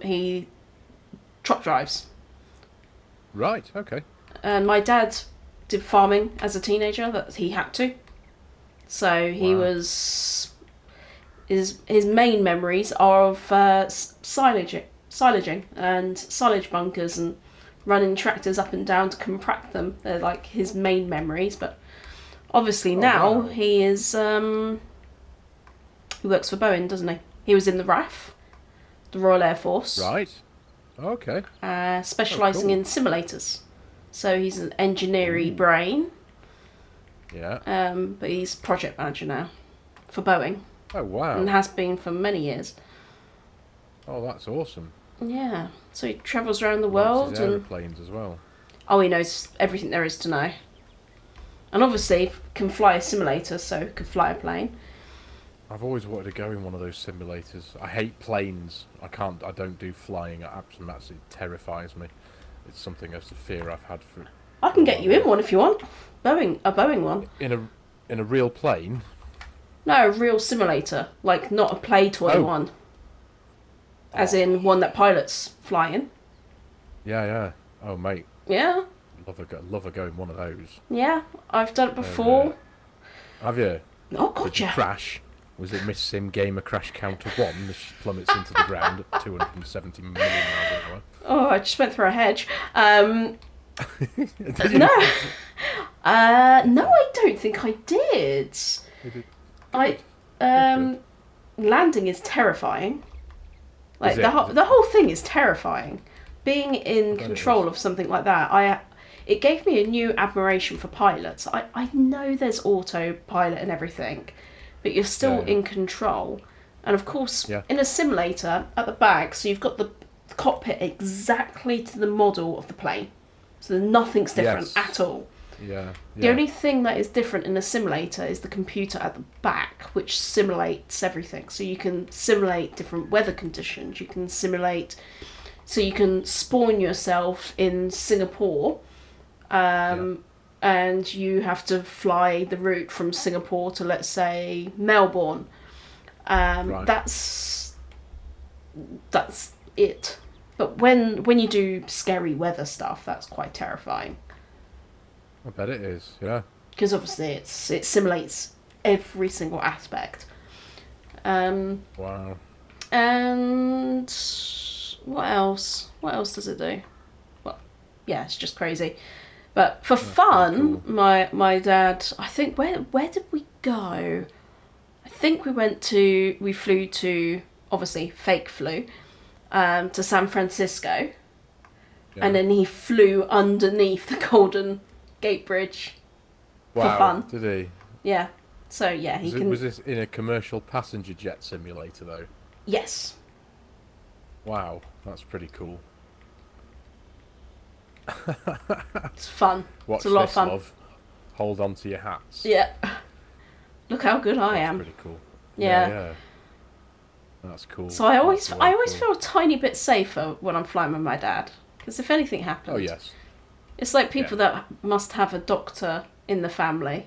He truck drives. Right, okay. And my dad did farming as a teenager that he had to. So he Wow. was his main memories are of silaging and silage bunkers and running tractors up and down to compact them. They're like his main memories. But obviously Oh, now wow. he works for Boeing, doesn't he? He was in the RAF, the Royal Air Force, Right. Okay. Oh, specialising cool. in simulators. So he's an engineering Ooh. brain, Yeah. but he's project manager now for Boeing Oh, and wow. has been for many years. Oh, that's awesome. Yeah, so he travels around the Loves his world and aeroplanes as well. he knows everything there is to know. And obviously can fly a simulator, so could fly a plane. I've always wanted to go in one of those simulators. I hate planes. I don't do flying. It absolutely terrifies me. It's something that's a fear I've had I for can a get long you in life. one if you want. A Boeing one. In a real plane? No, a real simulator, like not a play toy Oh. one, as Oh. in one that pilots fly in. Yeah, yeah. Oh, mate. Yeah, Love a go in one of those. yeah, I've done it They're, before. have you? Oh god, Did you yeah. crash? Was it Miss Sim Gamer Crash Counter 1 as she plummets into the ground at 270 million miles an Oh, I just went through a hedge. hour? Did No, you? no, I don't think I did. You did. I Good. Good, good. um, landing is terrifying. Is Like it? Is it? the whole thing is terrifying. Being I in bet it control is. of something like that, it gave me a new admiration for pilots. I know there's autopilot and everything, but you're Yeah, still yeah. in control. And of course, Yeah. in a simulator at the back, so you've got the cockpit exactly to the model of the plane. So nothing's different Yes. at all. Yeah. The Yeah. only thing that is different in a simulator is the computer at the back, which simulates everything. So you can simulate different weather conditions. You can simulate, so you can spawn yourself in Singapore, and you have to fly the route from Singapore to, let's say, Melbourne. Right. That's it. But when you do scary weather stuff, that's quite terrifying. I bet it is. Yeah. Because obviously it simulates every single aspect. Wow. And what else? What else does it do? Well, yeah, it's just crazy. But for fun, cool. my dad, I think, where did we go? I think we flew to, obviously fake flew, to San Francisco, Yeah. and then he flew underneath the Golden Gate Bridge for Wow. fun. Did he? Yeah. So yeah, Was this in a commercial passenger jet simulator though? Yes. Wow, that's pretty cool. It's fun. Watch It's a lot this, of fun. love. Hold on to your hats. Yeah. Look how good I That's am. pretty cool. Yeah. Yeah. That's cool. So I always That's way cool. feel a tiny bit safer when I'm flying with my dad, because if anything happens, Oh yes. it's like people that must have a doctor in the family.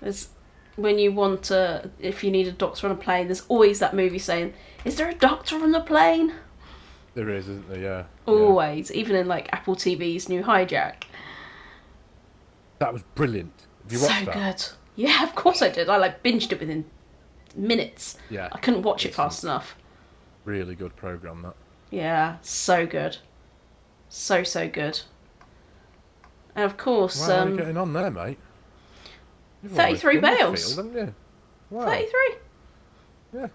There's when you want if you need a doctor on a plane, there's always that movie saying, "Is there a doctor on the plane?" There is, isn't there? Yeah. Always, even in like Apple TV's new Hijack. That was brilliant. Have you watched So that? good. Yeah, of course I did. I like binged it within minutes. Yeah. I couldn't watch it fast enough. Really good program, that. Yeah, so good. So good. And of course, Wow, how are you getting on there, mate? You've 33 almost done the bales. field, haven't you? Wow. 33. Yeah.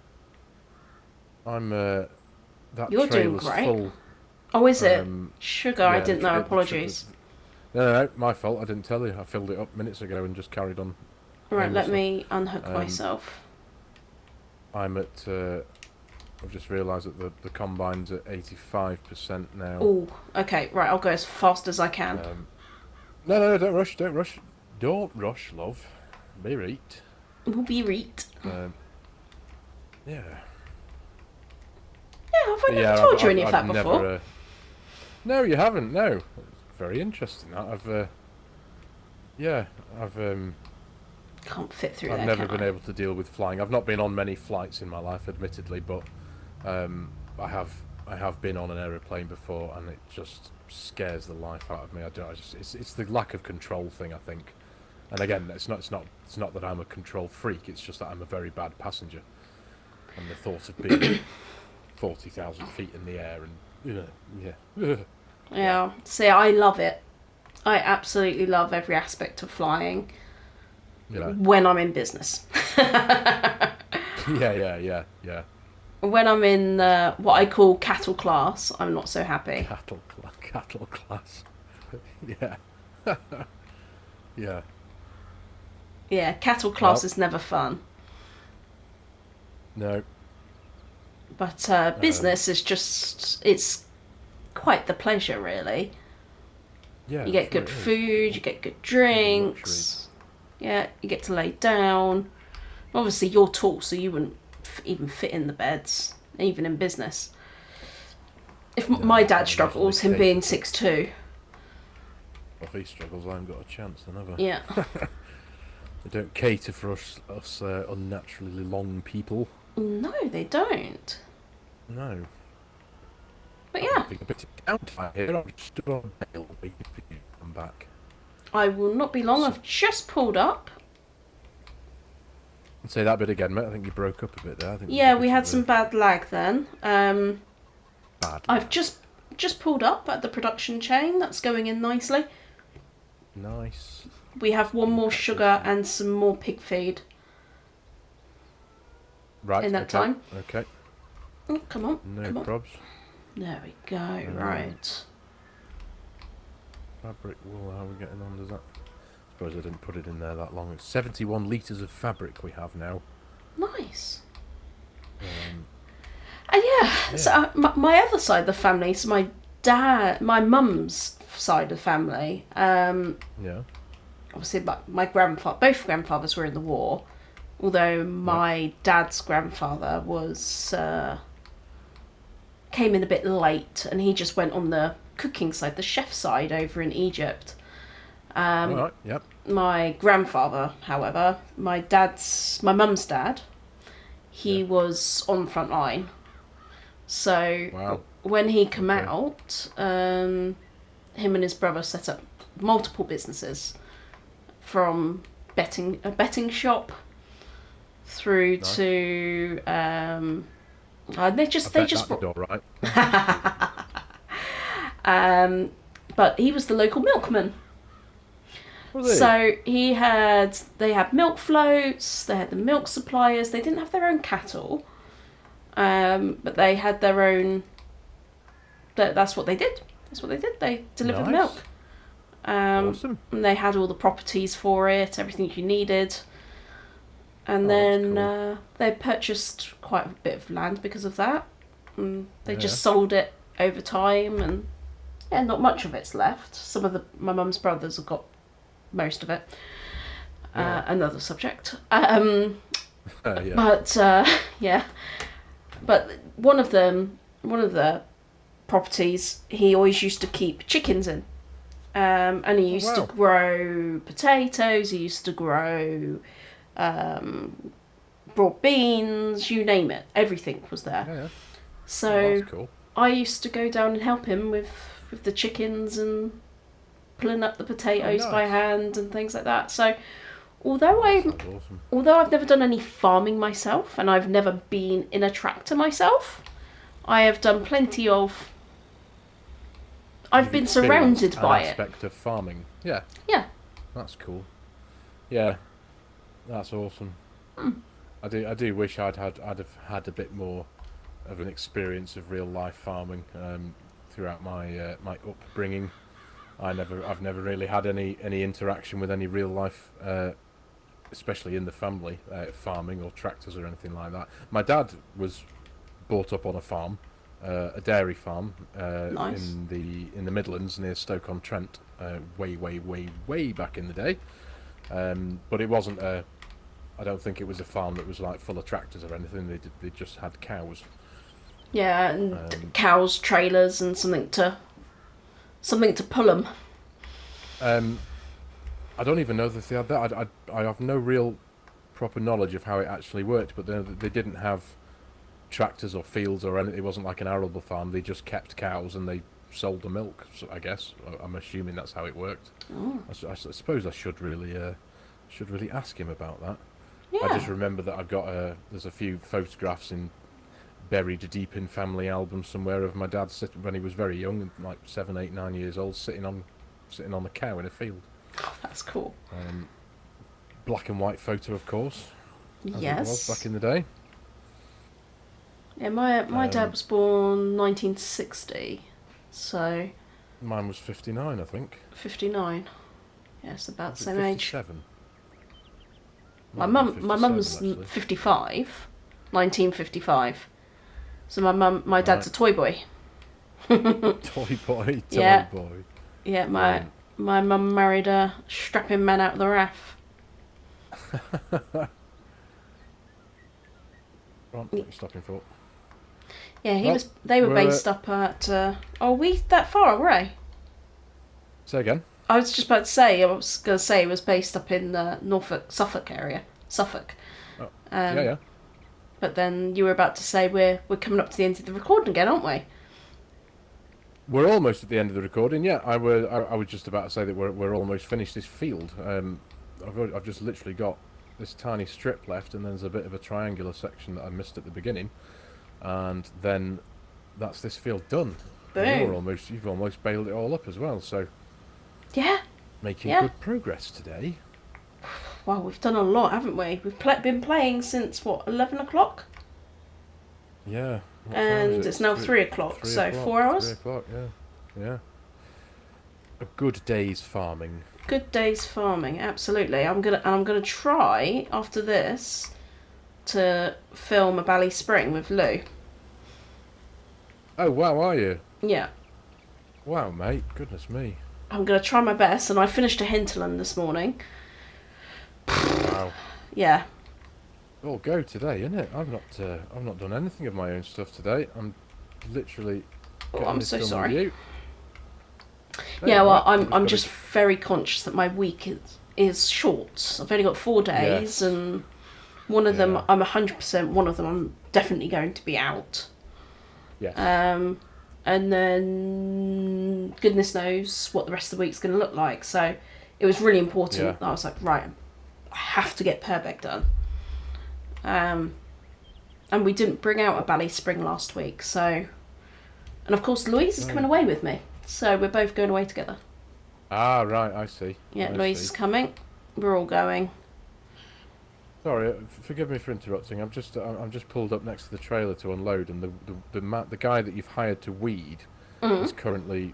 I'm that You're doing trailer's great. full. Oh, is it? Sugar, I didn't know. The Apologies. No, my fault. I didn't tell you. I filled it up minutes ago and just carried on. Right, let aimlessly. me unhook myself. I'm at. I've just realised that the combine's at 85% now. Oh, okay. Right, I'll go as fast as I can. No, don't rush, don't rush, love. Be right. We'll be right. Yeah. Yeah, have I never told you any of that before? Never, no, you haven't. No, it's very interesting. I've Can't fit through I've there, never can been I? able to deal with flying. I've not been on many flights in my life, admittedly, but I have been on an aeroplane before, and it just scares the life out of me. It's the lack of control thing, I think. And again, it's not that I'm a control freak. It's just that I'm a very bad passenger, and the thought of being 40,000 feet in the air and Yeah. See, I love it. I absolutely love every aspect of flying. When I'm in business. yeah. When I'm in what I call cattle class, I'm not so happy. Cattle class. Yeah. Yeah. Yeah, cattle class is never fun. No. But business is just, it's quite the pleasure, really. Yeah. You get good food, you get good drinks. Yeah, you get to lay down. Obviously, you're tall, so you wouldn't even fit in the beds, even in business. If my dad struggles, him being 6'2". If he struggles, I haven't got a chance then, have I? Yeah. They don't cater for us unnaturally long people. No, they don't. No. But yeah. I'm a bit downtime here. I'm stood on a bale waiting for you to come back. I will not be long. I've just pulled up. Say that bit again, mate. I think you broke up a bit there. Yeah, we had some bad lag then. Bad. I've just pulled up at the production chain. That's going in nicely. Nice. We have one more sugar and some more pig feed. Right. In that time. Okay. Oh, come on. No come on. probs. There we go. Right. Fabric wool. How are we getting on? Does that? I suppose I didn't put it in there that long. It's 71 litres of fabric we have now. Nice. And yeah, so my other side of the family, so my mum's side of the family, Yeah. obviously my grandfather, both grandfathers were in the war, although my dad's grandfather was came in a bit late, and he just went on the cooking side, the chef side over in Egypt. All right. Yep. My grandfather, however, my mum's dad, he was on the front line. So Wow. when he came out, him and his brother set up multiple businesses, from a betting shop through to they just Did all right. but he was the local milkman. So they had milk floats, they had the milk suppliers. They didn't have their own cattle, but they had their own. That's what they did. They delivered milk. Awesome. And they had all the properties for it, everything you needed. And then they purchased quite a bit of land because of that. And they just sold it over time, and not much of it's left. My mum's brothers have got most of it. Another subject. But but one of the properties, he always used to keep chickens in, and he used to grow potatoes. He used to grow broad beans, you name it. Everything was there. So that's cool. I used to go down and help him with the chickens and pulling up the potatoes by hand and things like that. So although I've never done any farming myself, and I've never been in a tractor myself, I have done plenty of. I've been surrounded by it. Aspect of farming. Yeah. Yeah. That's cool. Yeah. That's awesome. I do wish I'd have had a bit more of an experience of real life farming throughout my my upbringing. I've never really had any interaction with any real life, especially in the family, farming or tractors or anything like that. My dad was brought up on a farm, a dairy farm, in the Midlands near Stoke-on-Trent, way back in the day. But it wasn't I don't think it was a farm that was like full of tractors or anything. They just had cows. Yeah, and cows, trailers, and something to pull them. I don't even know that they had that. I have no real proper knowledge of how it actually worked, but they didn't have tractors or fields or anything. It wasn't like an arable farm. They just kept cows and they sold the milk. So I guess I'm assuming that's how it worked. I suppose I should really ask him about that. Yeah. I just remember that I've got there's a few photographs buried deep in family albums somewhere of my dad sitting when he was very young, like 7, 8, 9 years old, sitting on a cow in a field. Oh, that's cool. Black and white photo, of course. As yes. it was back in the day. Yeah, my dad was born 1960, so. Mine was 59, I think. 59. Yes, about the same age. 57. My mum's 55, 1955. So my dad's a toy boy. Toy boy. Yeah, my mum married a strapping man out of the RAF. Right, what are you stopping for? Yeah, they were based up at. Are we that far away? Say again. I was just about to say. I was going to say it was based up in Suffolk area. Suffolk. Oh, yeah. But then you were about to say we're coming up to the end of the recording again, aren't we? We're almost at the end of the recording. Yeah, I was just about to say that we're almost finished this field. I've just literally got this tiny strip left, and then there's a bit of a triangular section that I missed at the beginning, and then that's this field done. Boom. You've almost bailed it all up as well. So yeah, making good progress today. Wow, we've done a lot, haven't we? We've been playing since, 11 o'clock? Yeah. And it's now 3 o'clock, so 4 hours? 3 o'clock, yeah. A good day's farming. Good day's farming, absolutely. I'm gonna try, after this, to film a Bally Spring with Lou. Oh, wow, are you? Yeah. Wow, mate. Goodness me. I'm going to try my best, and I finished a hinterland this morning. Wow. Yeah. All go today, isn't it? I've not done anything of my own stuff today. I'm literally Oh, getting I'm this so done sorry. with you. Yeah, well, I've I'm just just very conscious that my week is short. I've only got 4 days, Yes. and one of them Yeah. I'm 100%. One of them I'm definitely going to be out. Yes. And then goodness knows what the rest of the week's going to look like. So it was really important Yeah. that I was like, right, I have to get Purbeck done. And we didn't bring out a Bally Spring last week, so. And of course, Louise is coming away with me, so we're both going away together. Ah, right. I see. Yeah, I Louise see. is coming. We're all going. Sorry, forgive me for interrupting. I'm just pulled up next to the trailer to unload, and the guy that you've hired to weed is currently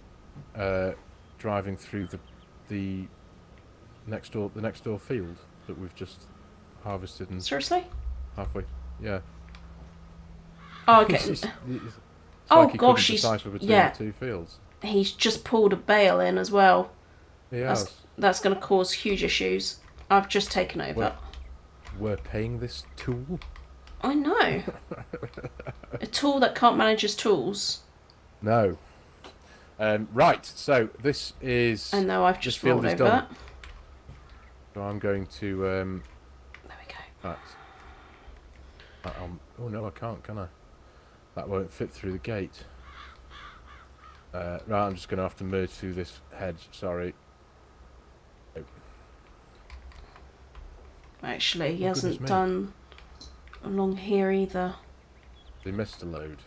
driving through the next door field that we've just harvested and Seriously? halfway. Yeah. Oh, okay. It's Oh like he gosh, couldn't decipher between yeah. the two fields. He's just pulled a bale in as well. He has. That's going to cause huge issues. I've just taken over. We're paying this tool? I know. A tool that can't manage his tools. No. Right, so this is... I know, I've just rolled over. Done. So I'm going to... There we go. Right. Oh no, I can't, can I? That won't fit through the gate. Right, I'm just going to have to merge through this hedge, sorry. Oh. Actually, he hasn't done along here either. They missed a load.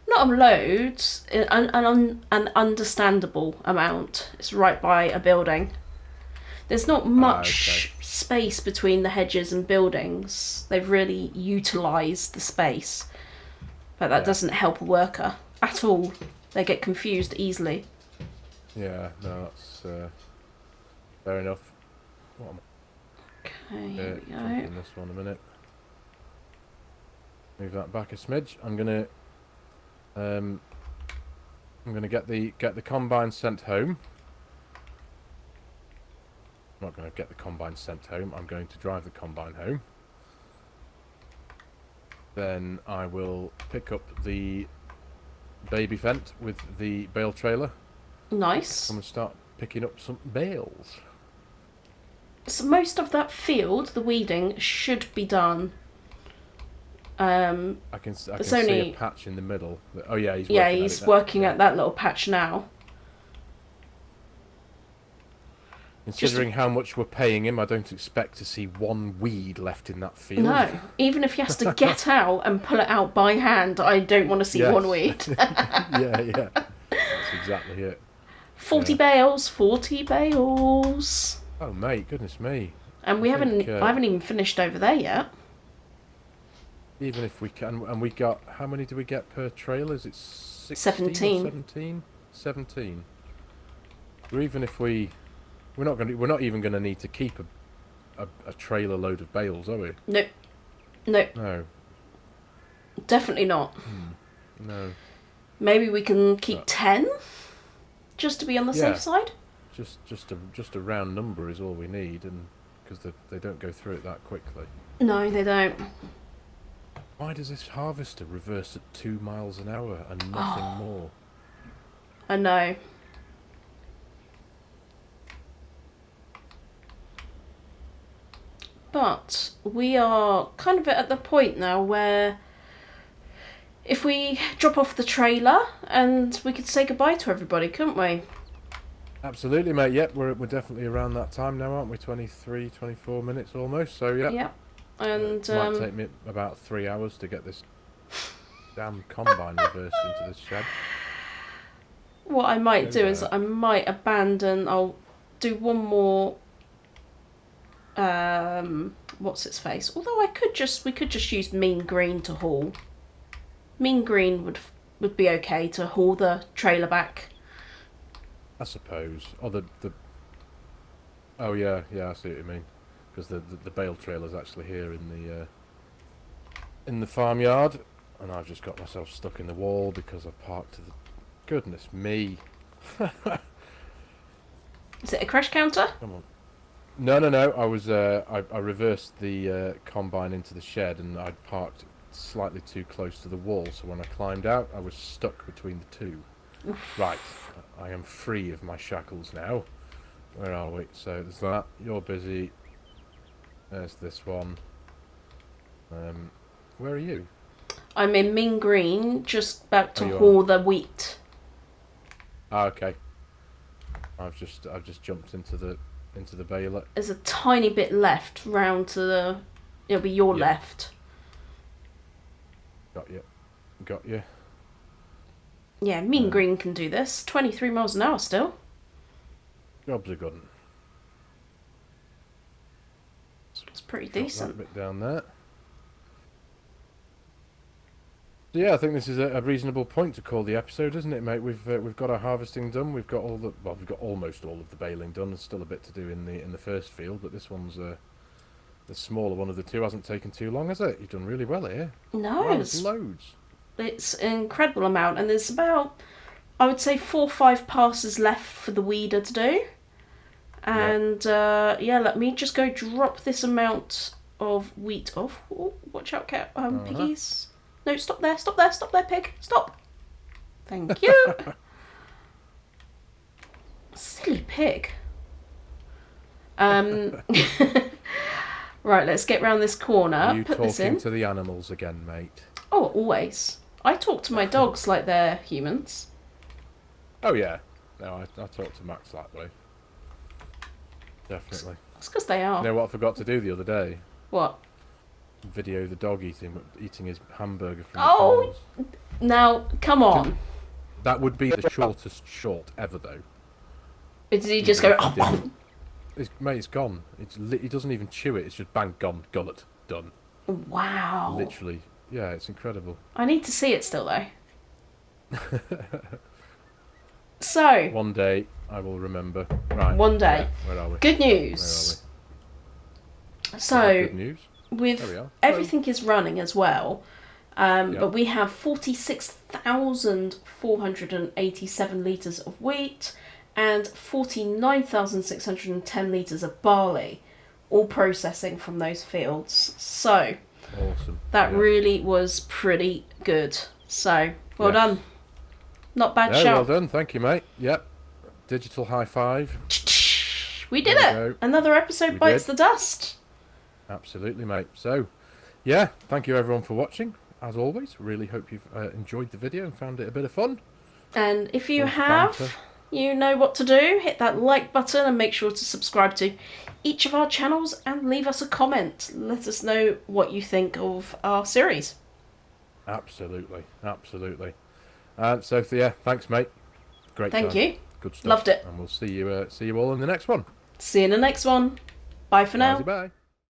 Not a load, an understandable amount. It's right by a building. There's not much space between the hedges and buildings. They've really utilised the space. But that doesn't help a worker at all. They get confused easily. Yeah, no, that's fair enough. Okay, here we go. In this one a minute. Move that back a smidge. I'm gonna get the combine sent home. I'm not going to get the combine sent home. I'm going to drive the combine home. Then I will pick up the baby Fent with the bale trailer. Nice. I'm going to start picking up some bales. So most of that field, the weeding, should be done. I can see a patch in the middle. Oh yeah, he's working at that little patch now. Considering how much we're paying him, I don't expect to see one weed left in that field. No, even if he has to get out and pull it out by hand, I don't want to see one weed. yeah. That's exactly it. 40 bales, 40 bales. Oh mate, goodness me. And I haven't even finished over there yet. Even if we can, and we got, how many do we get per trailer? Is it 16 17. or 17? 17. Or even if we're not even going to need to keep a trailer load of bales, are we? Nope. No. Definitely not. No. Maybe we can keep 10, just to be on the safe side. Just a round number is all we need, and because they don't go through it that quickly. No, they don't. Why does this harvester reverse at 2 miles an hour and nothing more? I know. But we are kind of at the point now where if we drop off the trailer and we could say goodbye to everybody, couldn't we? Absolutely, mate. Yep, we're definitely around that time now, aren't we? 23, 24 minutes almost. So yeah. Yep. And it might take me about 3 hours to get this damn combine reversed into this shed. What I might do is I might abandon. I'll do one more. What's its face? Although we could just use Mean Green to haul. Mean Green would be okay to haul the trailer back. I suppose. Or oh yeah, I see what you mean. Because the bale trailer's actually here in in the farmyard, and I've just got myself stuck in the wall because I've parked to the... Goodness me. Is it a crash counter? Come on. No. I was I reversed the combine into the shed, and I'd parked slightly too close to the wall, so when I climbed out, I was stuck between the two. Right, I am free of my shackles now. Where are we? So there's that. You're busy. There's this one. Where are you? I'm in Mean Green, just about to you haul the wheat. Ah, okay. I've just jumped into the baler. There's a tiny bit left round to the... It'll be your left. Got you. Yeah, Mean Green can do this. 23 miles an hour still. Jobs are good. It's pretty decent. That bit down there. So yeah, I think this is a reasonable point to call the episode, isn't it, mate? We've got our harvesting done. We've got we've got almost all of the baling done. There's still a bit to do in the first field, but this one's the smaller one of the two. Hasn't taken too long, has it? You've done really well here. No, wow, it's loads. It's an incredible amount, and there's about, I would say, 4 or 5 passes left for the weeder to do. And yeah, let me just go drop this amount of wheat off. Oh, watch out, cat, piggies. No, stop there, pig, stop. Thank you. Silly pig. Right, let's get round this corner. Are you put this in. talking to the animals again, mate? Oh, always. I talk to my dogs like they're humans. Oh yeah. No, I talk to Max that way. Definitely. That's because they are. You know what I forgot to do the other day? What? Video the dog eating his hamburger from Oh, now come on. That would be the shortest short ever, though. Did he just go? Oh. Mate, it's gone. He doesn't even chew it. It's just bang, gone, gullet, done. Wow. Literally, yeah, it's incredible. I need to see it still, though. So. One day I will remember. Right. One day. Yeah, where are we? Good news. Where are we? So. Good news. With everything is running as well, but we have 46,487 litres of wheat and 49,610 litres of barley, all processing from those fields. So awesome. That really was pretty good. So well done. Not bad shout. Well done. Thank you, mate. Yep. Digital high five. We did it. Another episode bites the dust. Absolutely, mate. So, yeah, thank you everyone for watching. As always, really hope you've enjoyed the video and found it a bit of fun. And if you have, you know what to do. Hit that like button and make sure to subscribe to each of our channels and leave us a comment. Let us know what you think of our series. Absolutely. So yeah, thanks, mate. Great. Thank you. Good stuff. Loved it. And we'll see you all in the next one. See you in the next one. Bye for now. Bye.